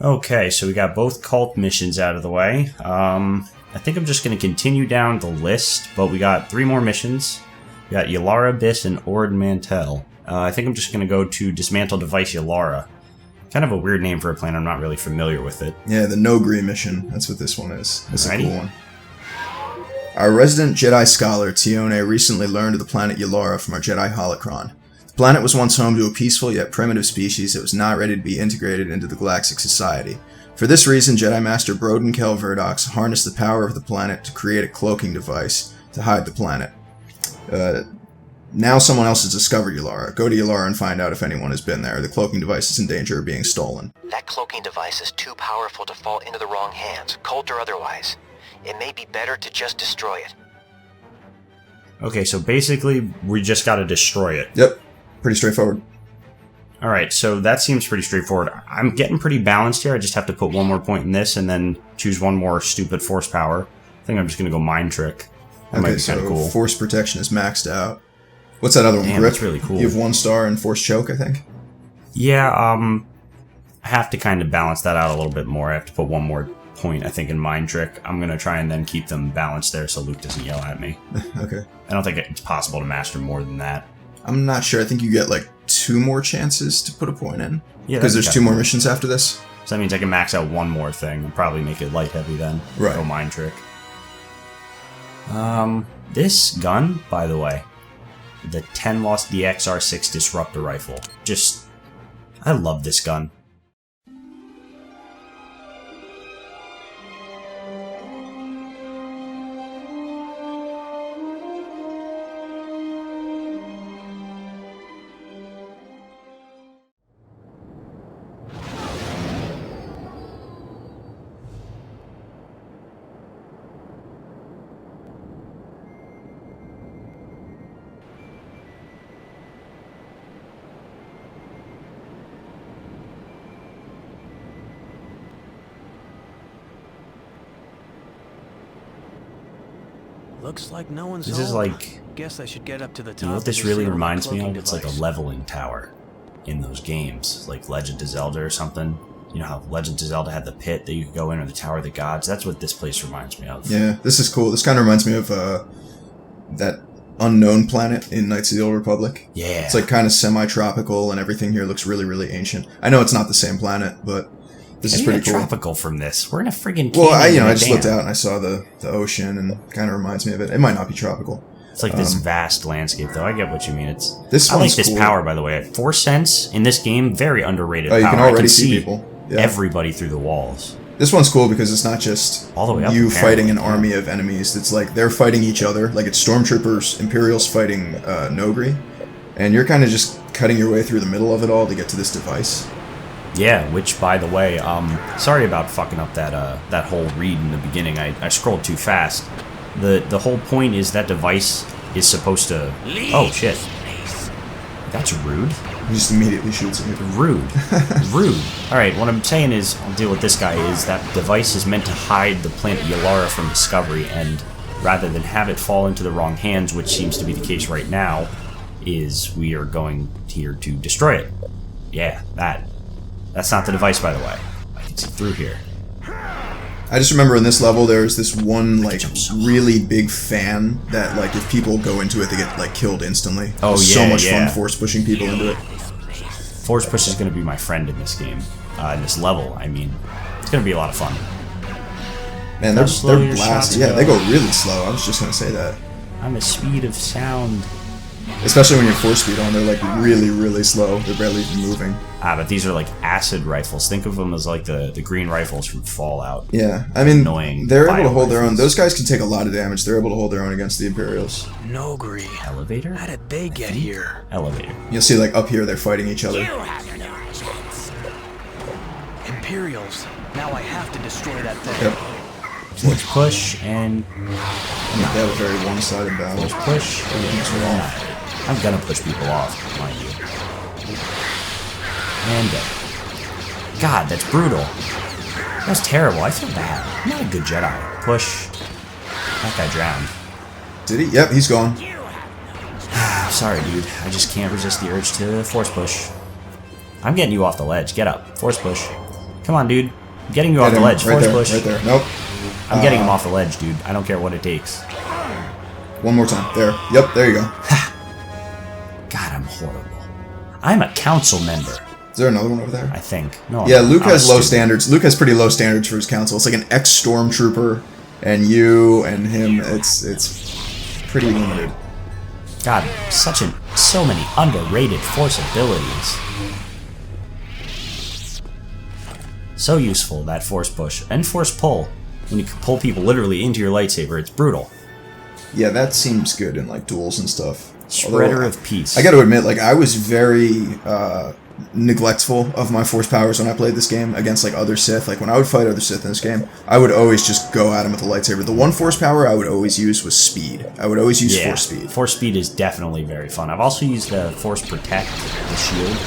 Okay, so we got both cult missions out of the way. I think I'm just going to continue down the list, but we got 3 more missions. We got Yalara, Abyss, and Ord Mantell. I think I'm just going to go to Dismantle Device Yalara. Kind of a weird name for a planet, I'm not really familiar with it. Yeah, the Nogri mission, that's what this one is. It's Alrighty. a cool one. Our resident Jedi scholar, Tione, recently learned of the planet Yalara from our Jedi holocron. The planet was once home to a peaceful yet primitive species that was not ready to be integrated into the galactic society. For this reason, Jedi Master Broden Kel Verdox harnessed the power of the planet to create a cloaking device to hide the planet. Now someone else has discovered Yalara. Go to Yalara and find out if anyone has been there. The cloaking device is in danger of being stolen. That cloaking device is too powerful to fall into the wrong hands, cult or otherwise. It may be better to just destroy it. Okay, so basically, we just gotta destroy it. Yep, pretty straightforward. Alright, so that seems pretty straightforward. I'm getting pretty balanced here. I just have to put one more point in this and then choose one more stupid force power. I think I'm just gonna go Mind Trick. That might be kind of cool. Force Protection is maxed out. What's that other one? Damn, Grip? that's really cool. You have 1 star and Force Choke, I think? Yeah, I have to kind of balance that out a little bit more. I have to put one more point, I think, in Mind Trick. I'm going to try and then keep them balanced there so Luke doesn't yell at me. Okay. I don't think it's possible to master more than that. I'm not sure. I think you get, 2 more chances to put a point in. Yeah, because there's 2 more missions after this. So that means I can max out one more thing and probably make it light heavy then. Right. Go Mind Trick. This gun, by the way, the 10 Lost DXR6 Disruptor Rifle. I love this gun. Looks like no one's This home. is like, Guess I should get up to the top. you know what and this really disable the reminds me cloaking of? It's like a device. leveling tower in those games, like Legend of Zelda or something. You know how Legend of Zelda had the pit that you could go in, or the Tower of the Gods? That's what this place reminds me of. Yeah, this is cool. This kind of reminds me of that unknown planet in Knights of the Old Republic. Yeah. It's kind of semi-tropical, and everything here looks really, really ancient. I know it's not the same planet, but this is pretty cool. Tropical from this. We're in a friggin' canyon. Well, I in a just dam. looked out and I saw the ocean, and kind of reminds me of it. It might not be tropical. It's like this vast landscape, though. I get what you mean. This I like one's this cool. power, by the way. Force Sense in this game, very underrated. Oh, you power. can I already see see people. Yeah. everybody through the walls. This one's cool because it's not just All the way up, you apparently. fighting an army of enemies. It's like they're fighting each other. Like it's Stormtroopers, Imperials fighting Nogri. And you're kind of just cutting your way through the middle of it all to get to this device. Yeah, which, by the way, sorry about fucking up that whole read in the beginning. I scrolled too fast. The whole point is that device is supposed to... Oh, shit. That's rude. He just immediately shoots at you. Rude. Rude. Alright, what I'm saying is, I'll deal with this guy, is that device is meant to hide the planet Yalara from discovery, and rather than have it fall into the wrong hands, which seems to be the case right now, is we are going here to destroy it. Yeah, That's not the device, by the way. I can see through here. I just remember in this level there's this one really big fan that if people go into it they get killed instantly. Oh, It's yeah, so much yeah. fun force pushing people into it. Force Push is going to be my friend in this game. In this level, I mean. It's going to be a lot of fun. Man, How they're slow your blasted. shots Yeah, go. they go really slow. I was just gonna say that. I'm a speed of sound. Especially when you're force speed on, they're really, really slow. They're barely even moving. But these are acid rifles. Think of them as the green rifles from Fallout. Yeah, I mean, Annoying they're able to bio hold their own. rifles. Those guys can take a lot of damage. They're able to hold their own against the Imperials. Nogri. Elevator? How did they get here? Elevator. You'll see, up here, they're fighting each other. Imperials. Now I have to destroy that thing. Yep. Force Push and... They have a very one-sided battle. Push and... I'm gonna push people off, mind you. And God, that's brutal. That's terrible. I feel bad. I'm not a good Jedi. Push. That guy drowned. Did he? Yep, he's gone. Sorry, dude. I just can't resist the urge to force push. I'm getting you off the ledge. Get up. Force push. Come on, dude. I'm getting you off the ledge. Right Force there, push. right there. Nope. I'm getting him off the ledge, dude. I don't care what it takes. One more time. There. Yep, there you go. God, I'm horrible. I'm a council member. Is there another one over there? I think. No. Yeah, Luke has low standards. Luke has pretty low standards for his council. It's like an ex-stormtrooper, and you and him. It's pretty limited. God, so many underrated force abilities. So useful, that force push and force pull. When you can pull people literally into your lightsaber, it's brutal. Yeah, that seems good in like duels and stuff. Spreader of peace. I got to admit, like I was very neglectful of my force powers when I played this game against like other Sith. Like when I would fight other Sith in this game, I would always just go at them with a lightsaber. The one force power I would always use was speed. I would always use force speed. Force speed is definitely very fun. I've also used the force protect, the shield.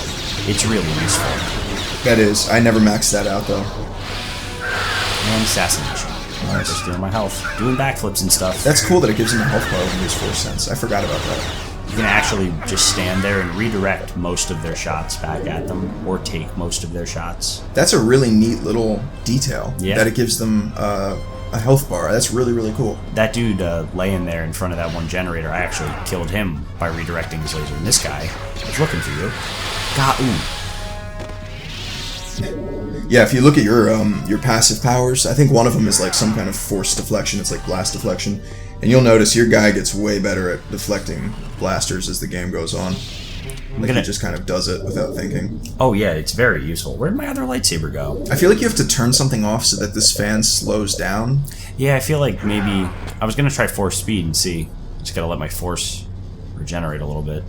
It's really useful. That is. I never maxed that out though. And assassination. Nice. Just stealing my health, doing backflips and stuff. That's cool that it gives him a health bar when there's force sense. I forgot about that. You can actually just stand there and redirect most of their shots back at them, or take most of their shots. That's a really neat little detail. Yeah. That it gives them a health bar. That's really, really cool. That dude laying there in front of that one generator, I actually killed him by redirecting his laser. And this guy is looking for you. Yeah, if you look at your passive powers, I think one of them is like some kind of force deflection. It's like blast deflection. And you'll notice your guy gets way better at deflecting blasters as the game goes on. Like he just kind of does it without thinking. Oh yeah, it's very useful. Where'd my other lightsaber go? I feel like you have to turn something off so that this fan slows down. Yeah, I feel like maybe... I was going to try force speed and see. Just gotta let my force regenerate a little bit.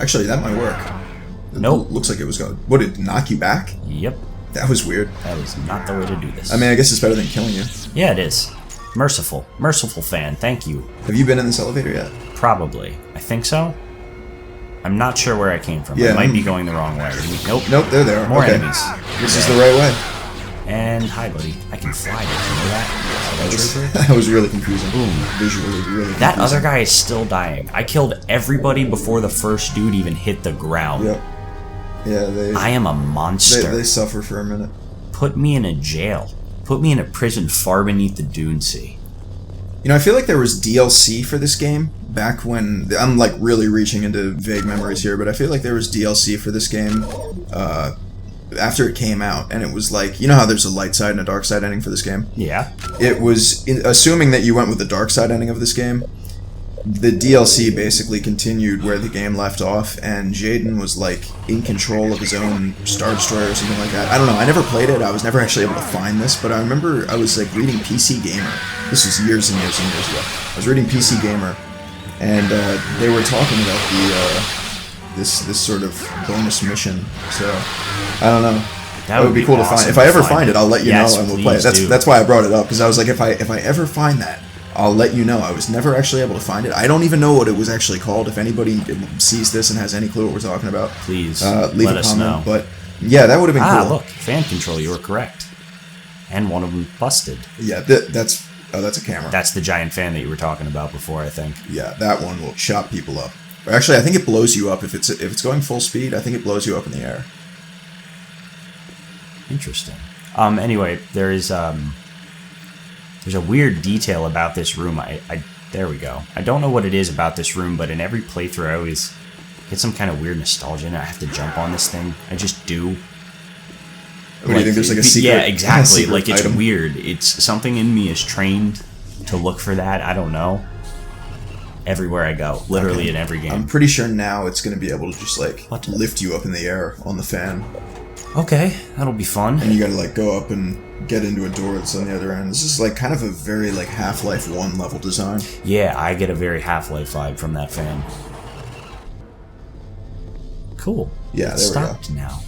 Actually, that might work. Nope. Looks like it was going... What, did it knock you back? Yep. That was weird. That is not the way to do this. I mean, I guess it's better than killing you. Yeah, it is. Merciful. Merciful fan, thank you. Have you been in this elevator yet? Probably. I think so. I'm not sure where I came from. Yeah, I might be going the wrong way. Nope. Nope, they're there. More okay. enemies. This is the right way. And hi, buddy. I can fly. Did you know that? That was really confusing. Boom. Visually, really confusing. That other guy is still dying. I killed everybody before the first dude even hit the ground. Yep. Yeah, I am a monster. They suffer for a minute. Put me in a jail. Put me in a prison far beneath the Dune Sea. You know, I feel like there was DLC for this game back when... I'm, like, really reaching into vague memories here, but I feel like there was DLC for this game after it came out, and it was like... You know how there's a light side and a dark side ending for this game? Yeah. It was... Assuming that you went with the dark side ending of this game, the DLC basically continued where the game left off, and Jaden was, like, in control of his own Star Destroyer or something like that. I don't know, I never played it, I was never actually able to find this, but I remember I was, like, reading PC Gamer. This was years and years and years ago. I was reading PC Gamer, and they were talking about the this sort of bonus mission, so, I don't know. That would be cool to find. If I ever find it, I'll let you know and we'll play it. That's why I brought it up, because I was like, if I ever find that, I'll let you know. I was never actually able to find it. I don't even know what it was actually called. If anybody sees this and has any clue what we're talking about, please leave let a us comment. know. But yeah, that would have been cool. Look, fan control. You were correct. And one of them busted. Yeah, that's a camera. That's the giant fan that you were talking about before, I think. Yeah, that one will chop people up. Or actually, I think it blows you up if it's going full speed. I think it blows you up in the air. Interesting. Anyway, there's a weird detail about this room. There we go. I don't know what it is about this room, but in every playthrough I always get some kind of weird nostalgia and I have to jump on this thing. I just do. What do you think? There's like a secret. Yeah, exactly. Secret like it's item. weird. It's something in me is trained to look for that. I don't know. Everywhere I go, literally in every game. I'm pretty sure now it's going to be able to just like What? lift you up in the air on the fan. Okay, that'll be fun. And you gotta like go up and get into a door that's on the other end. This is like kind of a very like Half-Life 1 level design. Yeah, I get a very Half-Life vibe from that fan. Cool. Yeah, It's there we go. stopped now.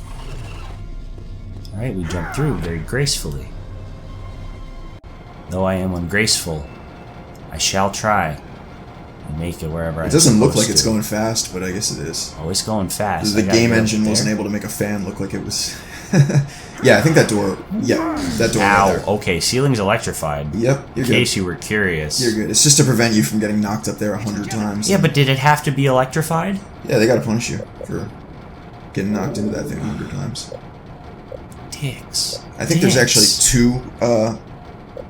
Alright, we jumped through very gracefully. Though I am ungraceful, I shall try and make it wherever I It doesn't look like it's going fast, but I guess it is. Oh, it's going fast. The I gotta game go engine there. wasn't able to make a fan look like it was... Yeah, I think that door... Yeah, that door Ow, right there. okay, ceiling's electrified. Yep, you're In case good. you were curious. You're good. It's just to prevent you from getting knocked up there 100 times. Yeah, but did it have to be electrified? Yeah, they gotta punish you for getting knocked into that thing 100 times. Dicks. I think there's actually 2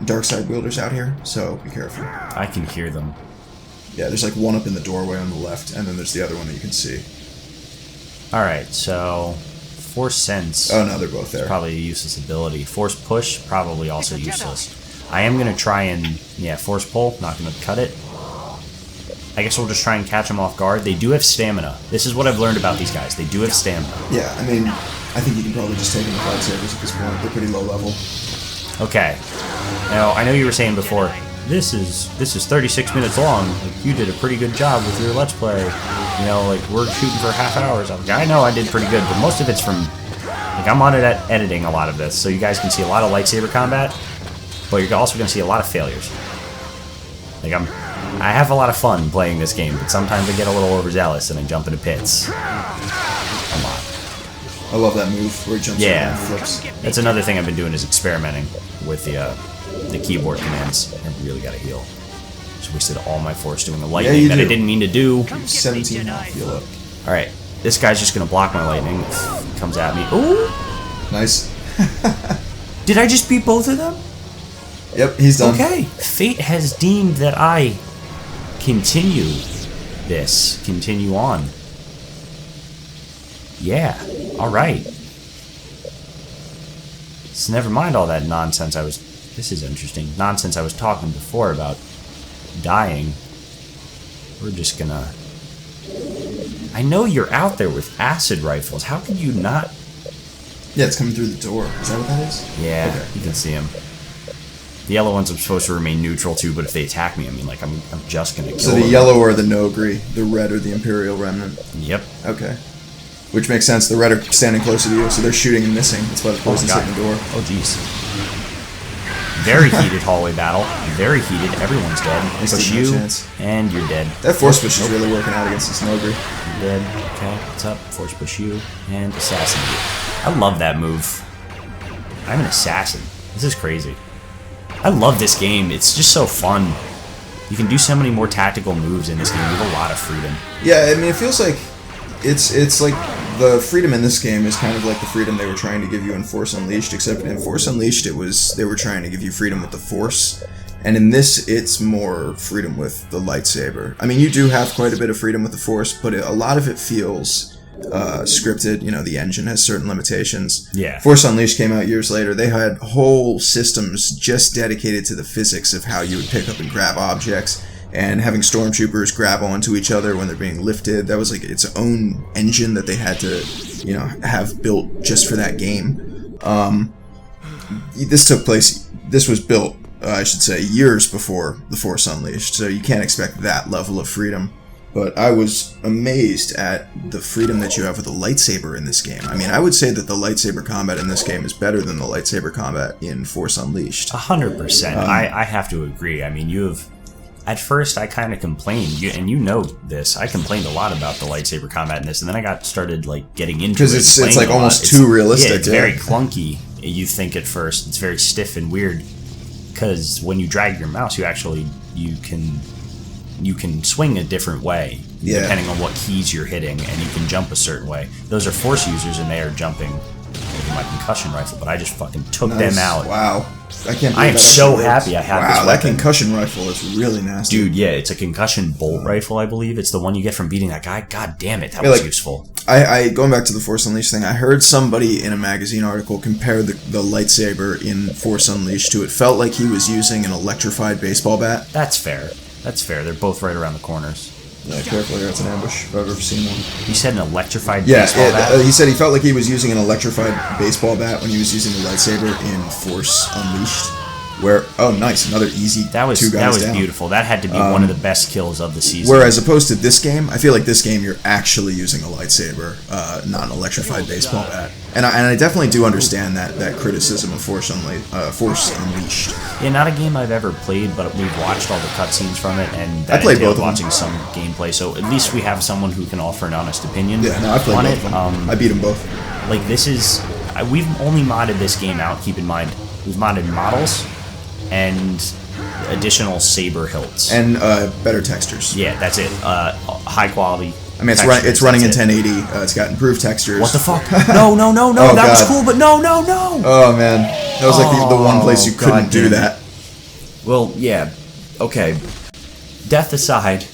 dark side wielders out here, so be careful. I can hear them. Yeah, there's like one up in the doorway on the left, and then there's the other one that you can see. Alright, so Force Sense. Oh no, they're both there. Probably a useless ability. Force Push, probably also useless. I am going to try and, Force Pull, not going to cut it. I guess we'll just try and catch them off guard. They do have stamina. This is what I've learned about these guys. They do have stamina. Yeah, I mean, I think you can probably just take them with lightsabers at this point. They're pretty low level. Okay. Now, I know you were saying before, this is 36 minutes long. Like, you did a pretty good job with your Let's Play. You know, like, we're shooting for half hours. I know I did pretty good, but most of it's from... Like, I'm on it at editing a lot of this, so you guys can see a lot of lightsaber combat, but you're also going to see a lot of failures. Like, I have a lot of fun playing this game, but sometimes I get a little overzealous and I jump into pits. Come on. I love that move where he jumps around and flips. That's another thing I've been doing is experimenting with the keyboard commands. I really gotta heal. Just wasted all my force doing a lightning that I didn't mean to do. 17 health, heal up. Alright, this guy's just gonna block my lightning. Comes at me. Ooh! Nice. Did I just beat both of them? Yep, he's done. Okay, fate has deemed that I continue on. Yeah, alright. So never mind all that nonsense this is interesting, nonsense I was talking before about dying. We're just gonna... I know you're out there with acid rifles, how could you not... Yeah, it's coming through the door. Is that what that is? Yeah, okay. You can see them. The yellow ones are supposed to remain neutral too, but if they attack me, I mean, like, I'm just gonna kill them. So the yellow are the Nogri, the red are the Imperial Remnant. Yep. Okay. Which makes sense. The red are standing closer to you, so they're shooting and missing. That's why the poison's hitting the door. Oh, jeez. Very heated hallway battle. Very heated. Everyone's dead. Push you, and you're dead. That force push is really working out against this Nogri. You're dead. Okay, what's up? Force push you, and assassinate you. I love that move. I'm an assassin. This is crazy. I love this game. It's just so fun. You can do so many more tactical moves in this game. You have a lot of freedom. Yeah, I mean, it feels like it's like the freedom in this game is kind of like the freedom they were trying to give you in Force Unleashed, except in Force Unleashed they were trying to give you freedom with the Force, and in this it's more freedom with the lightsaber. I mean, you do have quite a bit of freedom with the Force, but a lot of it feels scripted. You know, the engine has certain limitations. Yeah. Force Unleashed came out years later. They had whole systems just dedicated to the physics of how you would pick up and grab objects, and having stormtroopers grab onto each other when they're being lifted. That was like its own engine that they had to, you know, have built just for that game. This was built, I should say, years before The Force Unleashed, so you can't expect that level of freedom. But I was amazed at the freedom that you have with a lightsaber in this game. I mean, I would say that the lightsaber combat in this game is better than the lightsaber combat in Force Unleashed. 100%. I have to agree. I mean, you have... At first, I kind of complained, and you know this. I complained a lot about the lightsaber combat in this, and then I started like getting into it. Because it's like almost too realistic. Yeah, it's very clunky. You think at first it's very stiff and weird. Because when you drag your mouse, you can swing a different way depending on what keys you're hitting, and you can jump a certain way. Those are Force users, and they are jumping with my concussion rifle, but I just fucking took them out. Wow. I can't believe I am so happy I have this weapon. Wow, that concussion rifle is really nasty. Dude, yeah, it's a concussion bolt rifle, I believe. It's the one you get from beating that guy. God damn it, that was useful. I going back to the Force Unleashed thing, I heard somebody in a magazine article compare the lightsaber in Force Unleashed to it felt like he was using an electrified baseball bat. That's fair. That's fair. They're both right around the corners. Yeah, careful here, it's an ambush, if I've ever seen one. You said an electrified baseball bat? He said he felt like he was using an electrified baseball bat when he was using the lightsaber in Force Unleashed. Nice, another easy two guys down. That was beautiful. That had to be one of the best kills of the season. Whereas opposed to this game, I feel like this game you're actually using a lightsaber, not an electrified baseball bat. And I definitely do understand that criticism of Force Unleashed. Yeah, not a game I've ever played, but we've watched all the cutscenes from it, and I played both of them. Watching some gameplay, so at least we have someone who can offer an honest opinion. Yeah, no, I played both of them. I beat them both. Like, this is... We've only modded this game out, keep in mind. We've modded models and additional saber hilts. And better textures. Yeah, that's it. High quality I mean, it's running in 1080. It's got improved textures. What the fuck? No, no, no, no. Oh, that was God. cool, but no, no, no. Oh, man. That was like the one place you couldn't do that. Well, yeah. Okay. Death aside,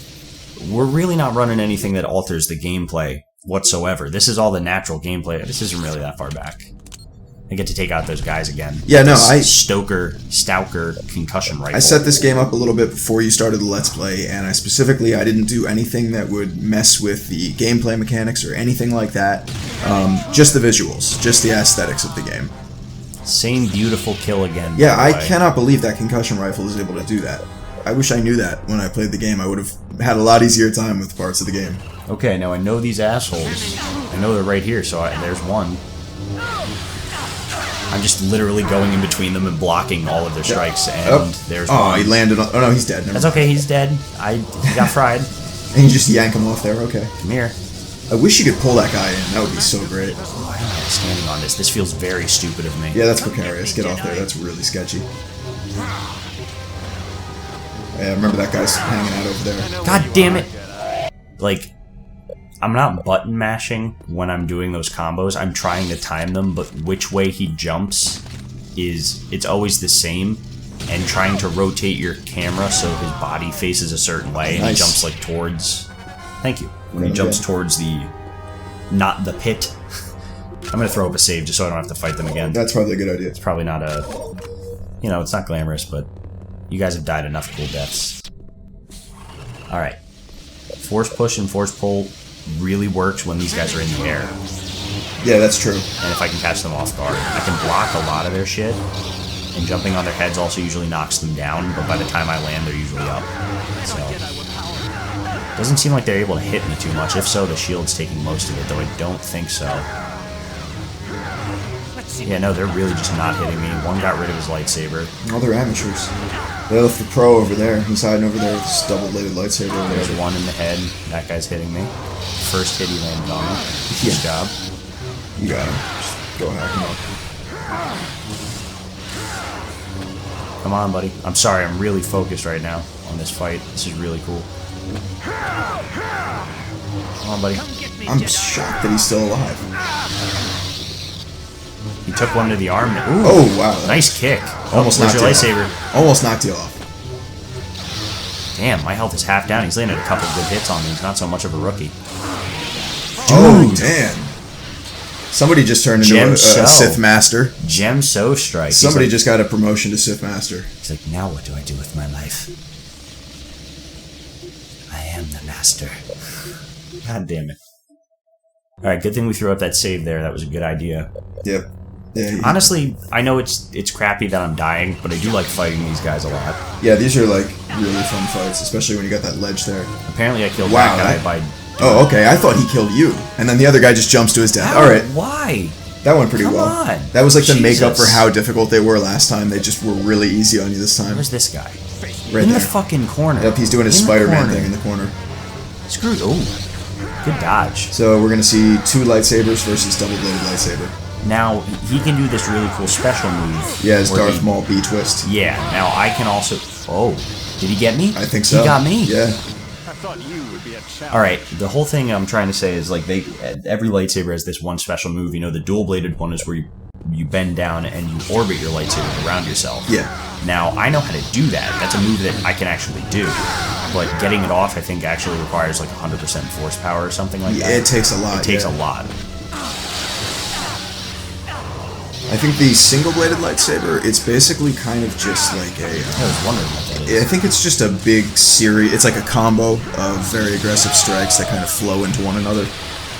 we're really not running anything that alters the gameplay whatsoever. This is all the natural gameplay. This isn't really that far back. I get to take out those guys again. Yeah, no, Stouker concussion rifle. I set this game up a little bit before you started the Let's Play, and I didn't do anything that would mess with the gameplay mechanics or anything like that. Just the visuals, just the aesthetics of the game. Same beautiful kill again. Yeah, I cannot believe that concussion rifle is able to do that. I wish I knew that when I played the game. I would have had a lot easier time with parts of the game. Okay, now I know these assholes. I know they're right here, so there's one. I'm just literally going in between them and blocking all of their strikes, and there's one. Oh, he landed on... Oh, no, he's dead. That's okay, he's dead. He got fried. And you just yank him off there, okay. Come here. I wish you could pull that guy in. That would be so great. Why am I standing on this? This feels very stupid of me. Yeah, that's precarious. Get off there. That's really sketchy. Yeah, remember that guy's hanging out over there. God damn it! Like, I'm not button mashing when I'm doing those combos. I'm trying to time them, but which way he jumps it's always the same. And trying to rotate your camera so his body faces a certain way, and he jumps like towards... Thank you. When he jumps towards not the pit. I'm gonna throw up a save just so I don't have to fight them again. That's probably a good idea. It's probably not it's not glamorous, but you guys have died enough cool deaths. Alright. Force push and force pull really works when these guys are in the air. Yeah, that's true. And if I can catch them off guard. I can block a lot of their shit, and jumping on their heads also usually knocks them down, but by the time I land, they're usually up. So, doesn't seem like they're able to hit me too much. If so, the shield's taking most of it, though I don't think so. Yeah, no, they're really just not hitting me. One got rid of his lightsaber. Oh, they're amateurs. They left the pro over there. He's hiding over there with his double-bladed lightsaber. There's one in the head. That guy's hitting me. First hit he landed on me. Good job. You got him. Just go hack him up. Come on, buddy. I'm sorry, I'm really focused right now on this fight. This is really cool. Come on, buddy. I'm shocked that he's still alive. He took one to the arm. Ooh, oh, wow. Nice kick. Almost knocked your lightsaber. Almost knocked you off. Damn, my health is half down. He's landed a couple good hits on me. He's not so much of a rookie. Oh, damn. Somebody just turned into a Sith Master. Gem So Strike. Somebody just got a promotion to Sith Master. He's like, now what do I do with my life? I am the Master. God damn it. Alright, good thing we threw up that save there. That was a good idea. Yep. Yeah, honestly, I know it's crappy that I'm dying, but I do like fighting these guys a lot. Yeah, these are like really fun fights, especially when you got that ledge there. Apparently I killed that guy by... Oh, okay, I thought he killed you. And then the other guy just jumps to his death. Alright. Why? That went pretty well. Come on. That was like the makeup for how difficult they were last time. They just were really easy on you this time. Where's this guy? Right in there. The fucking corner. Yep, he's doing his Spider-Man thing in the corner. Screw. Oh, good dodge. So we're gonna see 2 lightsabers versus double-bladed lightsaber. Now he can do this really cool special move. Yeah, his Darth Maul B-twist. Yeah. Now I can also. Oh, did he get me? I think so. He got me. Yeah. All right. The whole thing I'm trying to say is like every lightsaber has this one special move. You know, the dual-bladed one is where you bend down and you orbit your lightsaber around yourself. Yeah. Now, I know how to do that. That's a move that I can actually do. But getting it off, I think, actually requires like 100% force power or something like that. It takes a lot. It takes a lot. I think the single-bladed lightsaber, it's basically kind of just like a... I was wondering what that is. I think it's just a big series. It's like a combo of very aggressive strikes that kind of flow into one another.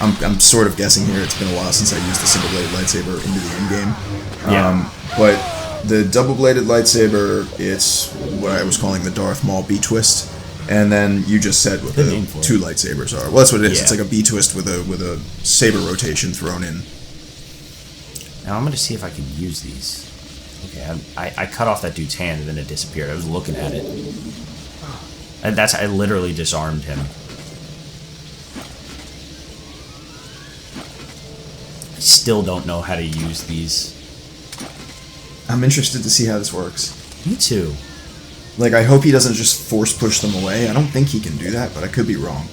I'm sort of guessing here. It's been a while since I used the single-bladed lightsaber into the endgame. Yeah. But the double-bladed lightsaber, it's what I was calling the Darth Maul B-twist. And then you just said what the 2 lightsabers are. Well, that's what it is. Yeah. It's like a B-twist with a saber rotation thrown in. Now I'm going to see if I can use these. Okay, I cut off that dude's hand and then it disappeared. I was looking at it. And I literally disarmed him. I still don't know how to use these. I'm interested to see how this works. Me too. Like, I hope he doesn't just force push them away. I don't think he can do that, but I could be wrong.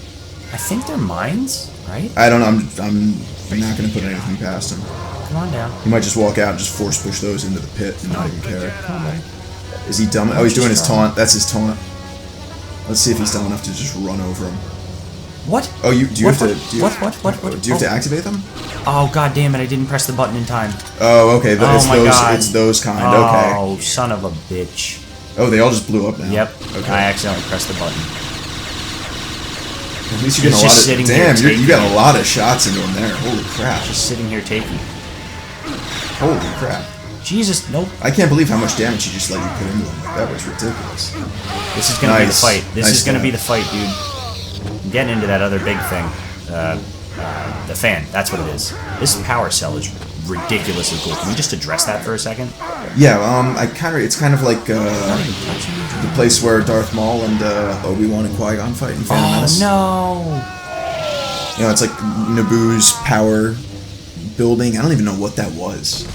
I think they're mines, right? I don't know. I'm not going to put anything past him. Come on down. He might just walk out and just force push those into the pit and not even care. Come on, buddy. Is he dumb? Oh, he's doing his taunt. That's his taunt. Let's see if he's dumb enough to just run over him. What? Oh, do you have to activate them? Oh, god damn it, I didn't press the button in time. Oh, okay. God. It's those kind. Okay. Oh, son of a bitch. Oh, they all just blew up now. Yep. Okay. I accidentally pressed the button. At least you're getting a lot of. Damn, you got a lot of shots into him there. Holy crap. Just sitting here taking. Holy crap. Jesus, nope. I can't believe how much damage he just let you put into him. Like, that was ridiculous. This is gonna be the fight. This is gonna be the fight, dude. I'm getting into that other big thing. The fan. That's what it is. This power cell is ridiculously cool. Can we just address that for a second? Yeah, it's kind of like the place where Darth Maul and Obi-Wan and Qui-Gon fight in Phantom Menace. No! You know, it's like Naboo's power building. I don't even know what that was.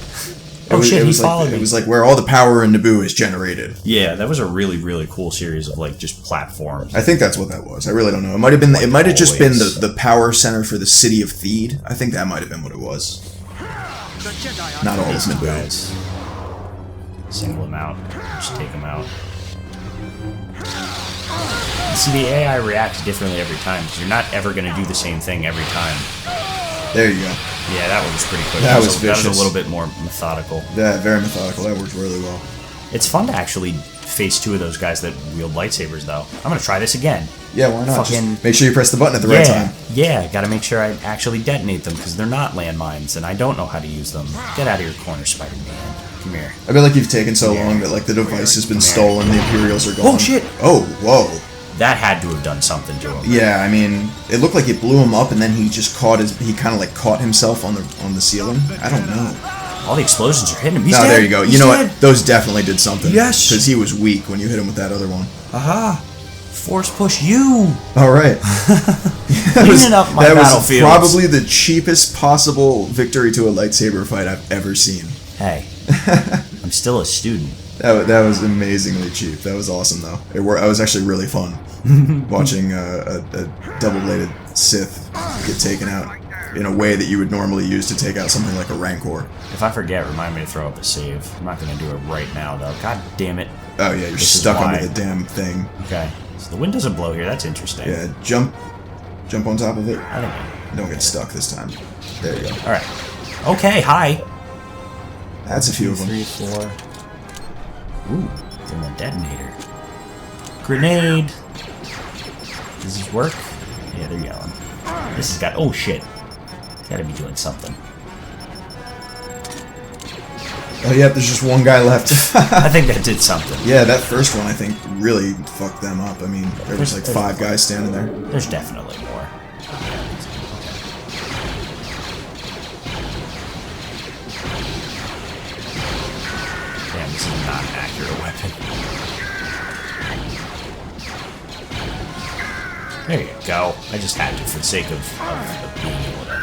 He followed me. It was like where all the power in Naboo is generated. Yeah, that was a really, really cool series of like just platforms. I think that's what that was. I really don't know. It might have been. It might have just been the power center for the city of Theed. I think that might have been what it was. Not all of Naboo. Guys. Single them out. Just take them out. See, the AI reacts differently every time because you're not ever going to do the same thing every time. There you go. Yeah, that one was pretty quick. That was vicious. That was a little bit more methodical. Yeah, very methodical. That worked really well. It's fun to actually face two of those guys that wield lightsabers, though. I'm going to try this again. Yeah, why not? Just make sure you press the button at the right time. Yeah, got to make sure I actually detonate them because they're not landmines and I don't know how to use them. Get out of your corner, Spider-Man. Come here. I feel like you've taken so long that like the device has been stolen, the Imperials are gone. Oh, shit! Oh, whoa. That had to have done something to him. Yeah, I mean, it looked like it blew him up, and then he just caught himself on the ceiling. I don't know. All the explosions are hitting him. He's dead. There you go. You know what? Those definitely did something. Yes, because he was weak when you hit him with that other one. Aha! Force push you. All right. Cleaning up my battlefield. That was probably the cheapest possible victory to a lightsaber fight I've ever seen. Hey, I'm still a student. That was amazingly cheap. That was awesome, though. It was actually really fun watching a double-bladed Sith get taken out in a way that you would normally use to take out something like a Rancor. If I forget, remind me to throw up the save. I'm not going to do it right now, though. God damn it. Oh, yeah, you're stuck under the damn thing. Okay. So the wind doesn't blow here. That's interesting. Yeah, jump on top of it. I don't know. Don't get stuck this time. There you go. All right. Okay, hi. That's a few of them. 3, 4. Ooh, then a detonator. Grenade. Does this work? Yeah, they're yelling. This has got... Oh, shit. Gotta be doing something. Oh, yeah, there's just one guy left. I think that did something. Yeah, that first one, I think, really fucked them up. I mean, there was like 5 guys standing there. There's definitely more. Damn, this is not an accurate weapon. There you go. I just had to for the sake of being able to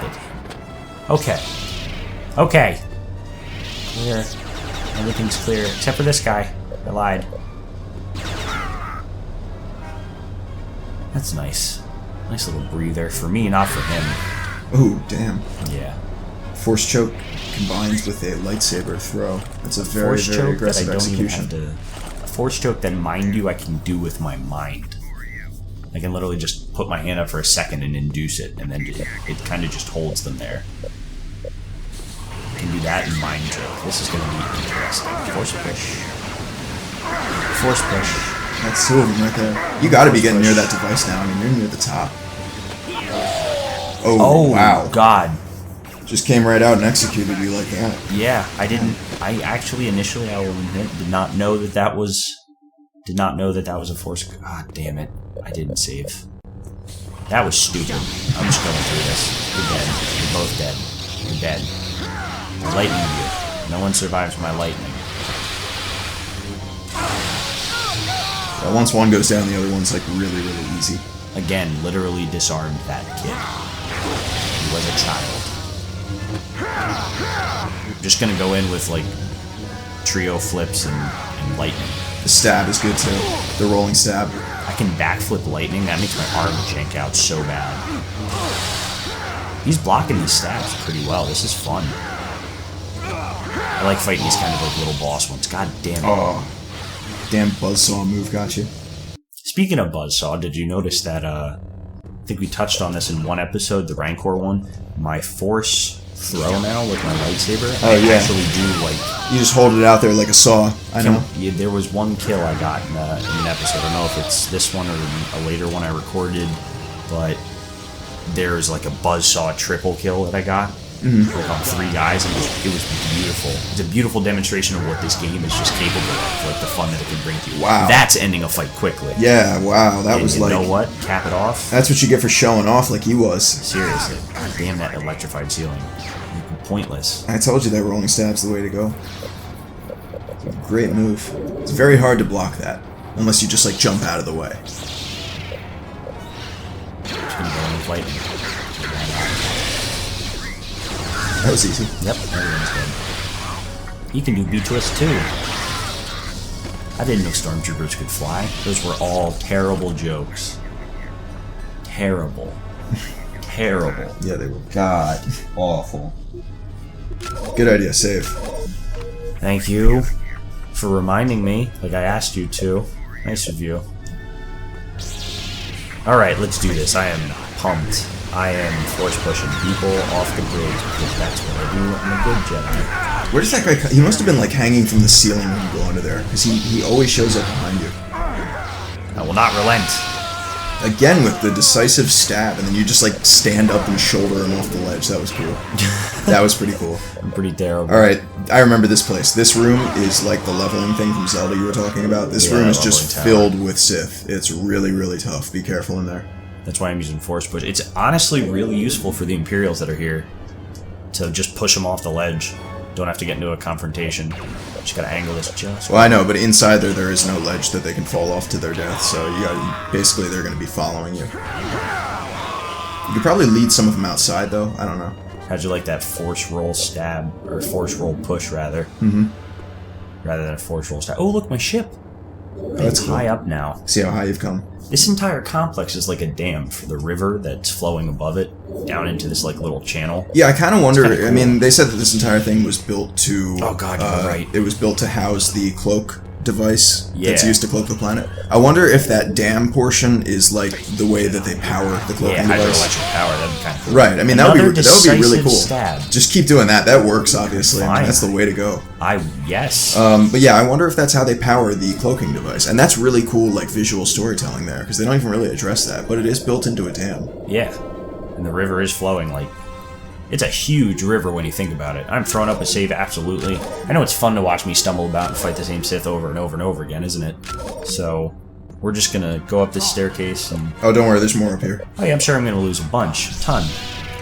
hit him. Okay. Okay. Clear. Everything's clear, except for this guy. I lied. That's nice. Nice little breather. For me, not for him. Ooh, damn. Yeah. Force choke combines with a lightsaber throw. That's a very, very aggressive execution. A force choke that, mind you, I can do with my mind. I can literally just put my hand up for a second and induce it, and then it kind of just holds them there. I can do that in mind choke. This is going to be interesting. Force push. Force push. That's 2 of them right there. You got to be getting near that device now. I mean, you're near the top. Oh, wow. God. Just came right out and executed you like that. Yeah, I didn't... I actually, initially, I will admit, did not know that that was a force... God damn it. I didn't save. That was stupid. I'm just going through this. You're dead. You're both dead. You're dead. I'm lightning you. No one survives my lightning. Yeah, once one goes down, the other one's like really, really easy. Again, literally disarmed that kid. He was a child. I'm just gonna go in with like trio flips and lightning. The stab is good too. The rolling stab. I fucking backflip lightning, that makes my arm jank out so bad. He's blocking these stabs pretty well. This is fun. I like fighting these kind of like little boss ones. God damn it. Oh, damn buzzsaw move got you. Speaking of buzzsaw, did you notice that, I think we touched on this in one episode, the Rancor one, my force throw now with my lightsaber, I actually do, like... You just hold it out there like a saw, I know. Yeah, there was one kill I got in an episode. I don't know if it's this one or a later one I recorded, but there's like a buzzsaw triple kill that I got. Like on 3 guys, and it was beautiful. It's a beautiful demonstration of what this game is just capable of, like the fun that it can bring to you. Wow. That's ending a fight quickly. Yeah, wow, that was like... You know what? Cap it off. That's what you get for showing off like he was. Seriously. God damn that electrified ceiling. Pointless. I told you that rolling stab's the way to go. Great move. It's very hard to block that, unless you just like jump out of the way. Just gonna go in with lightning. That was easy. Yep, everyone's good. He can do B-twist too. I didn't know stormtroopers could fly. Those were all terrible jokes. Terrible. Terrible. Yeah, they were god awful. Good idea, save. Thank you for reminding me, like I asked you to. Nice of you. Alright, let's do this. I am pumped. I am force pushing people off the bridge because that's what I do. I'm a good Jedi. Where does that guy come? He must have been like hanging from the ceiling when you go under there, because he always shows up behind you. I will not relent. Again with the decisive stab, and then you just like stand up and shoulder him off the ledge. That was cool. That was pretty cool. I'm pretty terrible. Alright, I remember this place. This room is like the leveling thing from Zelda you were talking about. This room is just filled with Sith. It's really, really tough. Be careful in there. That's why I'm using force push. It's honestly really useful for the Imperials that are here to just push them off the ledge. Don't have to get into a confrontation. Just gotta angle this just... Well, I know, but inside there is no ledge that they can fall off to their death, so you gotta, basically they're gonna be following you. You could probably lead some of them outside, though. I don't know. How'd you like that force roll stab? Or force roll push, rather. Rather than a force roll stab. Oh, look, my ship! Oh, that's cool. High up now. See how high you've come. This entire complex is like a dam for the river that's flowing above it, down into this like little channel. Yeah, I kind of wonder, Cool. I mean, they said that this entire thing was built to... Oh god, you're right. It was built to house the cloak device that's Yeah. used to cloak the planet. I wonder if that dam portion is like the way that they power the cloaking Yeah, device. hydroelectric power, that'd be kind of cool. Right, I mean, that would be really Decisive cool. Stab. Just keep doing that. That works, obviously. I mean, Fine. that's the way to go. Yes. But yeah, I wonder if that's how they power the cloaking device. And that's really cool, like, visual storytelling there, because they don't even really address that. But it is built into a dam. Yeah. And the river is flowing like... It's a huge river when you think about it. I'm throwing up a save, absolutely. I know it's fun to watch me stumble about and fight the same Sith over and over and over again, isn't it? So, we're just gonna go up this staircase and... Oh, don't worry, there's more up here. Oh yeah, I'm sure I'm gonna lose a bunch. A ton.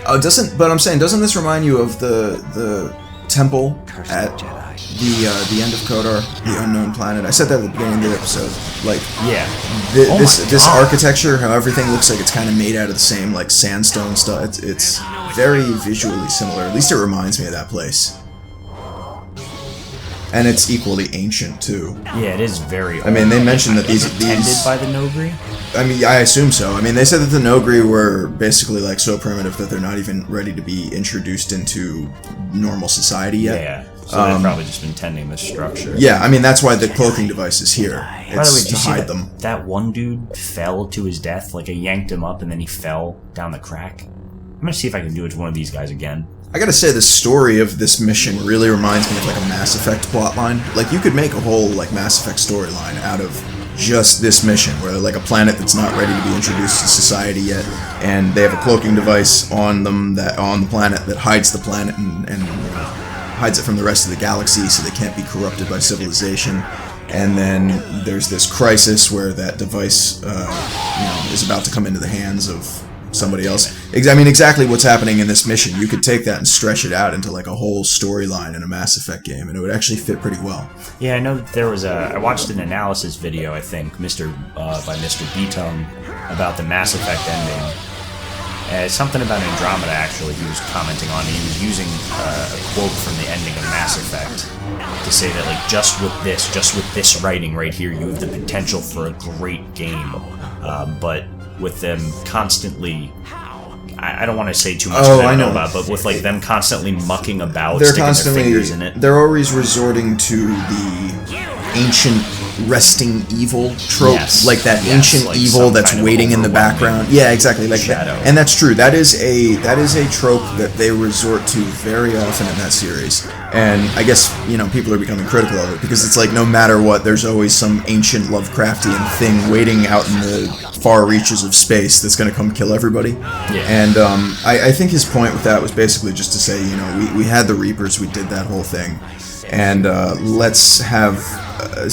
Oh, but I'm saying, doesn't this remind you of the temple at the end of Kodar, the unknown planet? I said that at the beginning of the episode. Like, Yeah. this architecture, how everything looks like it's kind of made out of the same like sandstone stuff. It's very visually similar. At least it reminds me of that place. And it's equally ancient too. Yeah, it is very old. I mean, they mentioned that these Tended by the Nogri? I mean, I assume so. I mean, they said that the Nogri were basically like so primitive that they're not even ready to be introduced into normal society yet. Yeah. So they've probably just been tending this structure. Yeah, I mean, that's why the cloaking device is here. By the way, It's did to you see hide them. that one dude fell to his death? Like, I yanked him up and then he fell down the crack. I'm gonna see if I can do it to one of these guys again. I gotta say, the story of this mission really reminds me of like a Mass Effect plotline. Like, you could make a whole like Mass Effect storyline out of just this mission, where like a planet that's not ready to be introduced to society yet, and they have a cloaking device on them on the planet that hides the planet and hides it from the rest of the galaxy, so they can't be corrupted by civilization. And then there's this crisis where that device, is about to come into the hands of somebody else. I mean, exactly what's happening in this mission. You could take that and stretch it out into like a whole storyline in a Mass Effect game, and it would actually fit pretty well. Yeah, I know that there was I watched an analysis video, I think, by Mr. Beaton, about the Mass Effect ending. Something about Andromeda, actually, he was commenting on. He was using a quote from the ending of Mass Effect to say that, like, just with this writing right here, you have the potential for a great game. But with them constantly... I don't want to say too much I know about, but with like them constantly mucking about, sticking their fingers in it. They're always resorting to the ancient resting evil trope, like that ancient like evil that's waiting in the background. Yeah, exactly, like shadow. That. And that's true. That is a trope that they resort to very often in that series. And I guess, you know, people are becoming critical of it because it's like no matter what, there's always some ancient Lovecraftian thing waiting out in the far reaches of space that's going to come kill everybody. Yeah. And I think his point with that was basically just to say, you know, we had the Reapers, we did that whole thing, and let's have,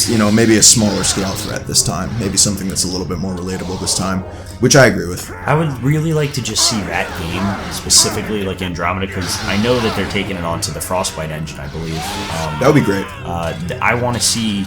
you know, maybe a smaller scale threat this time, maybe something that's a little bit more relatable this time, which I agree with. I would really like to just see that game, specifically like Andromeda, because I know that they're taking it onto the Frostbite engine, I believe. That would be great. I want to see...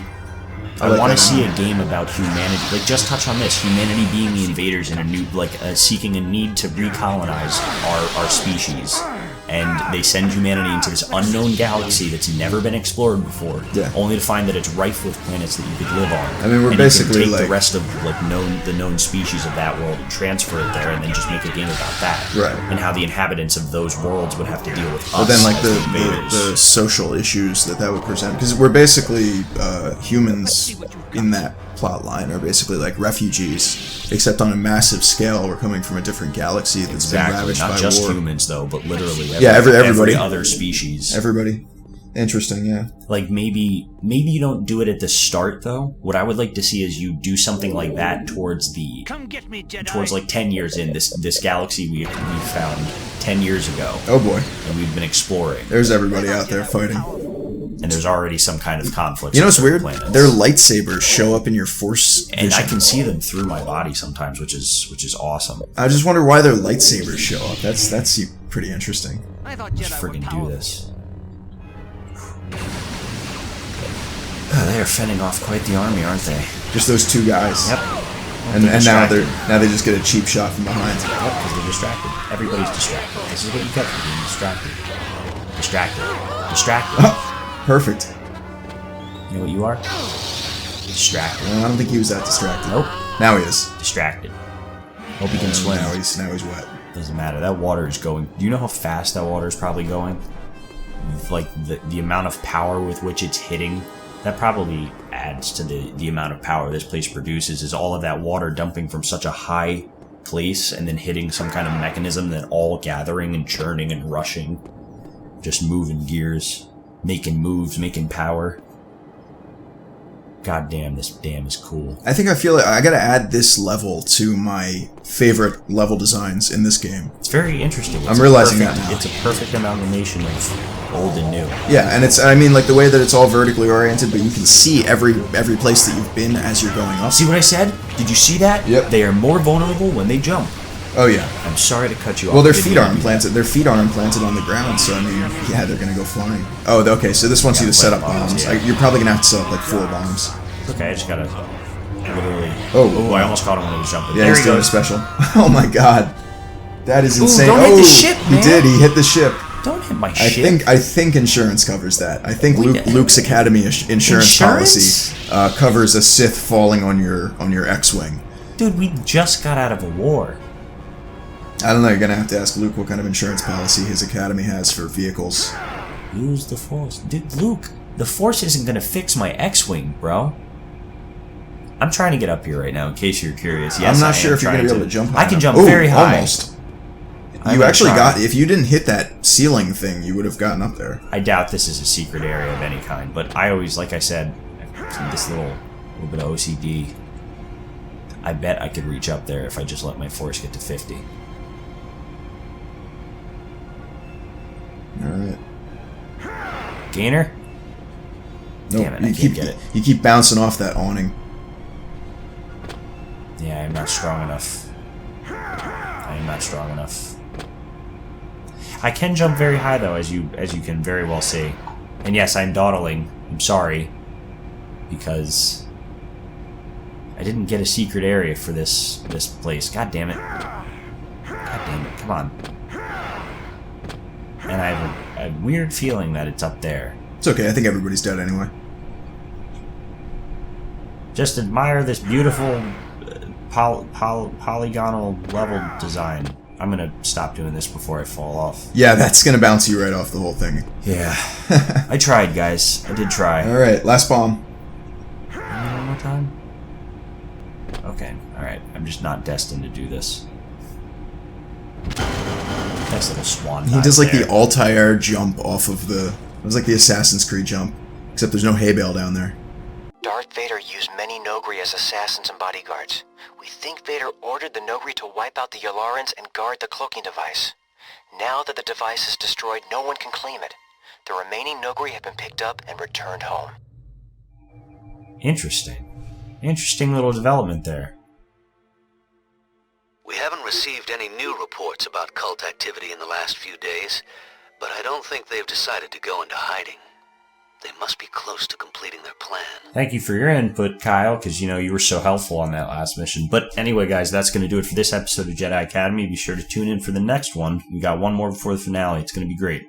I want to see a game about humanity, like just touch on this, humanity being the invaders in a new, like seeking a need to recolonize our species. And they send humanity into this unknown galaxy that's never been explored before, only to find that it's rife with planets that you could live on. I mean, we're and basically you can take like the rest of like the known species of that world and transfer it there, and then just make a game about that, right? And how the inhabitants of those worlds would have to deal with us. But then, like the social issues that would present, because we're basically humans in that plot line are basically like refugees, except on a massive scale. We're coming from a different galaxy that's been ravaged by war. Not just humans, though, but literally everybody. Every other species. Everybody. Interesting, yeah. Like, maybe you don't do it at the start, though. What I would like to see is you do something like that towards like 10 years in this galaxy we found 10 years ago. Oh boy. And we've been exploring. There's everybody out there fighting. And there's already some kind of conflict. You know what's weird? Planets. Their lightsabers show up in your force vision. And I can see them through my body sometimes, which is awesome. I just wonder why their lightsabers show up. That's pretty interesting. Let's friggin' do this. They're fending off quite the army, aren't they? Just those two guys. Yep. And now they just get a cheap shot from behind. Yep, because they're distracted. Everybody's distracted. This is what you get for being distracted. Distracted. Perfect. You know what you are? Distracted. Well, I don't think he was that distracted. Nope. Now he is. Distracted. Hope he can swim. Now he's wet. Doesn't matter. That water is going. Do you know how fast that water is probably going? Like the amount of power with which it's hitting, that probably adds to the amount of power this place produces. Is all of that water dumping from such a high place and then hitting some kind of mechanism, that all gathering and churning and rushing, just moving gears. Making moves, making power. God damn, this dam is cool. I think I feel like I gotta add this level to my favorite level designs in this game. It's very interesting. I'm realizing that now. It's a perfect amalgamation of old and new. Yeah, and I mean, like the way that it's all vertically oriented, but you can see every place that you've been as you're going up. See what I said? Did you see that? Yep. They are more vulnerable when they jump. Oh yeah. I'm sorry to cut you off. Well, their feet are implanted. Their feet are implanted on the ground, so I mean, yeah, they're gonna go flying. Oh, okay. So this wants you to set up bombs. Yeah. You're probably gonna have to set up like 4 bombs. Okay, I just gotta literally. Oh, I almost caught him when he was jumping. Yeah, there he's doing a special. Oh my god, that is insane. Don't hit the ship, man. He did. He hit the ship. Don't hit my ship. I think insurance covers that. I think Luke's Academy insurance policy covers a Sith falling on your X-wing. Dude, we just got out of a war. I don't know, you're gonna have to ask Luke what kind of insurance policy his academy has for vehicles. Use the Force. Dude, Luke, the Force isn't gonna fix my X-Wing, bro. I'm trying to get up here right now, in case you're curious. Yes, I'm not sure if you're gonna be able to jump high. I can jump very high. Almost. You actually got, if you didn't hit that ceiling thing, you would have gotten up there. I doubt this is a secret area of any kind, but I always, like I said, this little bit of OCD, I bet I could reach up there if I just let my Force get to 50. Alright. Gainer? Nope, Damn it, I can't get it. You keep bouncing off that awning. Yeah, I'm not strong enough. I am not strong enough. I can jump very high, though, as you can very well see. And yes, I'm dawdling. I'm sorry. Because I didn't get a secret area for this place. God damn it. God damn it. Come on. And I have a weird feeling that it's up there. It's okay, I think everybody's dead anyway. Just admire this beautiful polygonal level design. I'm gonna stop doing this before I fall off. Yeah, that's gonna bounce you right off the whole thing. Yeah. I tried, guys. I did try. Alright, last bomb. One more time? Okay, alright. I'm just not destined to do this. Nice little swan. He does like there. the Altair jump off of the... It was like the Assassin's Creed jump. Except there's no hay bale down there. Darth Vader used many Nogri as assassins and bodyguards. We think Vader ordered the Nogri to wipe out the Yalarans and guard the cloaking device. Now that the device is destroyed, no one can claim it. The remaining Nogri have been picked up and returned home. Interesting. Interesting little development there. We haven't received any new reports about cult activity in the last few days, but I don't think they've decided to go into hiding. They must be close to completing their plan. Thank you for your input, Kyle, because, you were so helpful on that last mission. But anyway, guys, that's going to do it for this episode of Jedi Academy. Be sure to tune in for the next one. We got one more before the finale. It's going to be great.